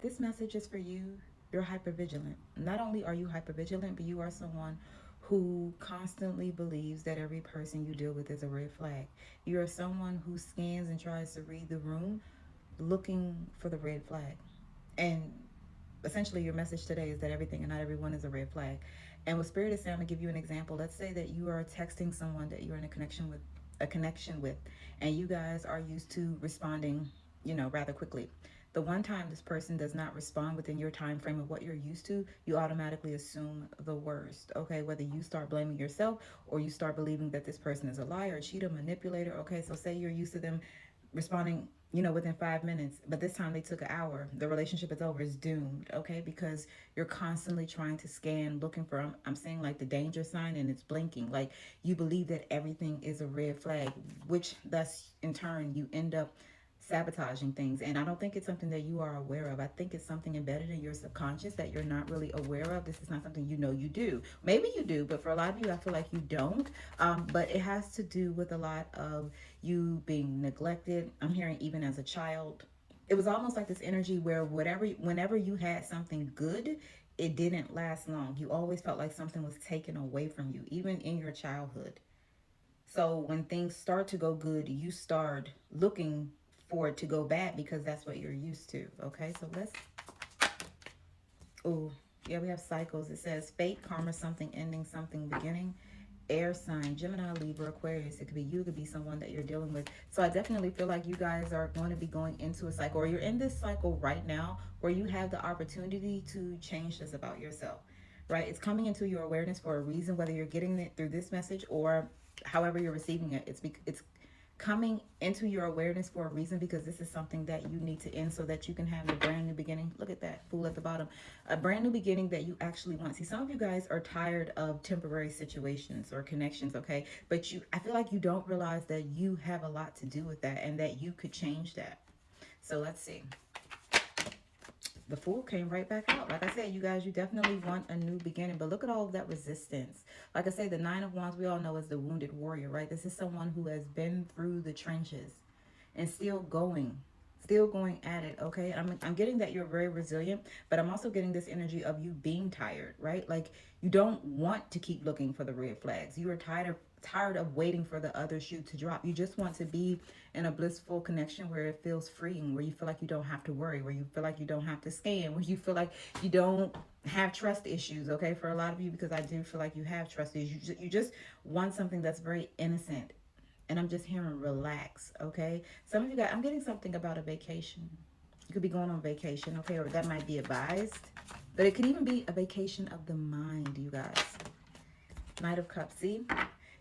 This message is for you. You're hyper vigilant. Not only are you hyper vigilant, but you are someone who constantly believes that every person you deal with is a red flag. You are someone who scans and tries to read the room looking for the red flag. And essentially, your message today is that everything and not everyone is a red flag. And what Spirit is saying, I'm gonna give you an example. Let's say that you are texting someone that you're in a connection with, and you guys are used to responding, rather quickly. The one time this person does not respond within your time frame of what you're used to, you automatically assume the worst. Okay, whether you start blaming yourself or you start believing that this person is a liar, a cheater, manipulator. Okay, so say you're used to them responding, within 5 minutes, but this time they took an hour. The relationship is over, it's doomed. Okay, because you're constantly trying to scan, looking for, I'm saying, like the danger sign, and it's blinking. Like, you believe that everything is a red flag, which thus in turn you end up sabotaging things. And I don't think it's something that you are aware of. I think it's something embedded in your subconscious that you're not really aware of. This is not something you do. Maybe you do, but for a lot of you, I feel like you don't. But it has to do with a lot of you being neglected. I'm hearing even as a child. It was almost like this energy where whenever you had something good, it didn't last long. You always felt like something was taken away from you, even in your childhood. So when things start to go good, you start looking for it to go bad because that's what you're used to. Okay, so let's. Oh, yeah, we have cycles. It says fate, karma, something ending, something beginning. Air sign, Gemini, Libra, Aquarius. It could be you, it could be someone that you're dealing with. So I definitely feel like you guys are going to be going into a cycle, or you're in this cycle right now where you have the opportunity to change this about yourself, right? It's coming into your awareness for a reason, whether you're getting it through this message or however you're receiving it. It's coming into your awareness for a reason, because this is something that you need to end so that you can have a brand new beginning. Look at that fool at the bottom. A brand new beginning that you actually want. See, some of you guys are tired of temporary situations or connections, okay? But I feel like you don't realize that you have a lot to do with that and that you could change that. So let's see. The Fool came right back out. Like I said, you guys, you definitely want a new beginning. But look at all of that resistance. Like I said, the Nine of Wands, we all know, is the wounded warrior, right? This is someone who has been through the trenches and still going at it. Okay, I'm getting that you're very resilient, but I'm also getting this energy of you being tired, right? Like, you don't want to keep looking for the red flags. You are tired of waiting for the other shoe to drop. You just want to be in a blissful connection where it feels freeing, where you feel like you don't have to worry, where you feel like you don't have to scan, where you feel like you don't have trust issues. Okay, for a lot of you, because I do feel like you have trust issues. You just want something that's very innocent. And I'm just hearing relax. Okay, some of you guys, I'm getting something about a vacation. You could be going on vacation, okay, or that might be advised, but it could even be a vacation of the mind, you guys. Knight of Cups. See,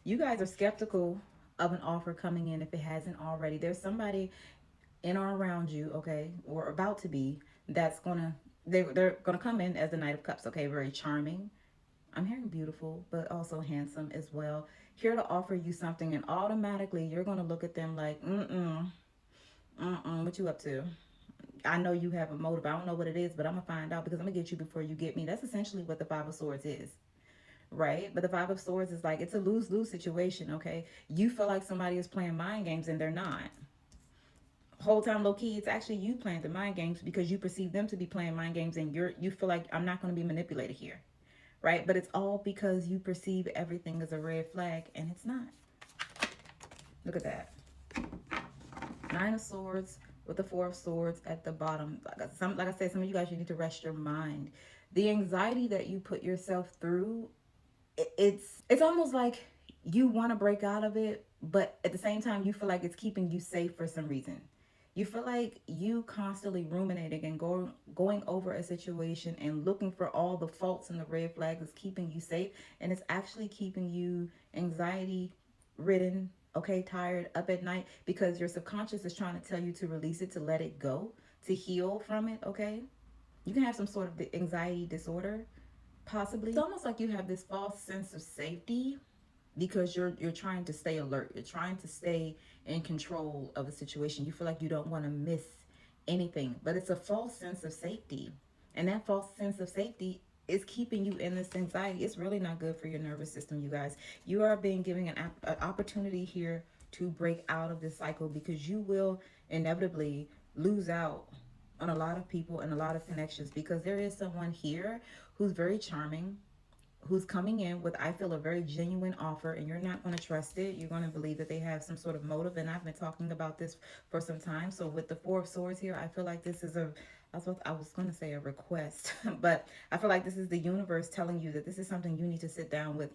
you guys are skeptical of an offer coming in if it hasn't already. There's somebody in or around you, okay, or about to be, that's gonna they're gonna come in as the Knight of Cups, okay, very charming. I'm hearing beautiful, but also handsome as well. Here to offer you something, and automatically you're gonna look at them like, what you up to? I know you have a motive. I don't know what it is, but I'm gonna find out, because I'm gonna get you before you get me. That's essentially what the Five of Swords is, right? But the Five of Swords is like, it's a lose-lose situation, okay? You feel like somebody is playing mind games and they're not. Whole time, low key, it's actually you playing the mind games because you perceive them to be playing mind games, and you feel like, I'm not going to be manipulated here, right? But it's all because you perceive everything as a red flag, and it's not. Look at that. Nine of Swords with the Four of Swords at the bottom. Like I said, some of you guys, you need to rest your mind. The anxiety that you put yourself through, it's almost like you want to break out of it, but at the same time, you feel like it's keeping you safe for some reason. You feel like you constantly ruminating and going over a situation and looking for all the faults and the red flags is keeping you safe, and it's actually keeping you anxiety ridden, okay, tired, up at night, because your subconscious is trying to tell you to release it, to let it go, to heal from it. Okay, you can have some sort of anxiety disorder, possibly. It's almost like you have this false sense of safety because you're trying to stay alert. You're trying to stay in control of a situation. You feel like you don't want to miss anything, but it's a false sense of safety. And that false sense of safety is keeping you in this anxiety. It's really not good for your nervous system, you guys. You are being given an opportunity here to break out of this cycle, because you will inevitably lose out on a lot of people and a lot of connections, because there is someone here who's very charming, who's coming in with, I feel, a very genuine offer, and you're not going to trust it. You're going to believe that they have some sort of motive, and I've been talking about this for some time. So with the Four of Swords here, I feel like this is a, I was going to say a request, but I feel like this is the universe telling you that this is something you need to sit down with.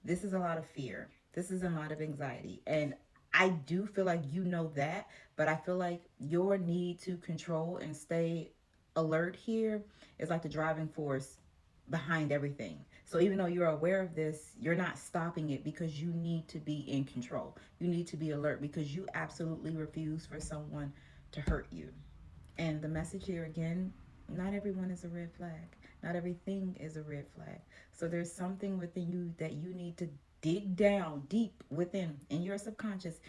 This is a lot of fear. This is a lot of anxiety. And I do feel like you know that, but I feel like your need to control and stay alert here is like the driving force behind everything. So even though you're aware of this, you're not stopping it because you need to be in control. You need to be alert because you absolutely refuse for someone to hurt you. And the message here again, not everyone is a red flag. Not everything is a red flag. So there's something within you that you need to dig down deep within in your subconscious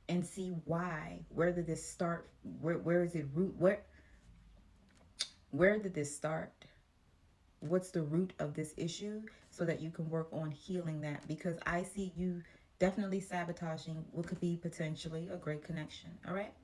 and see why. Where did this start? Where is it root? Where did this start? What's the root of this issue, so that you can work on healing that, because I see you definitely sabotaging what could be potentially a great connection. All right.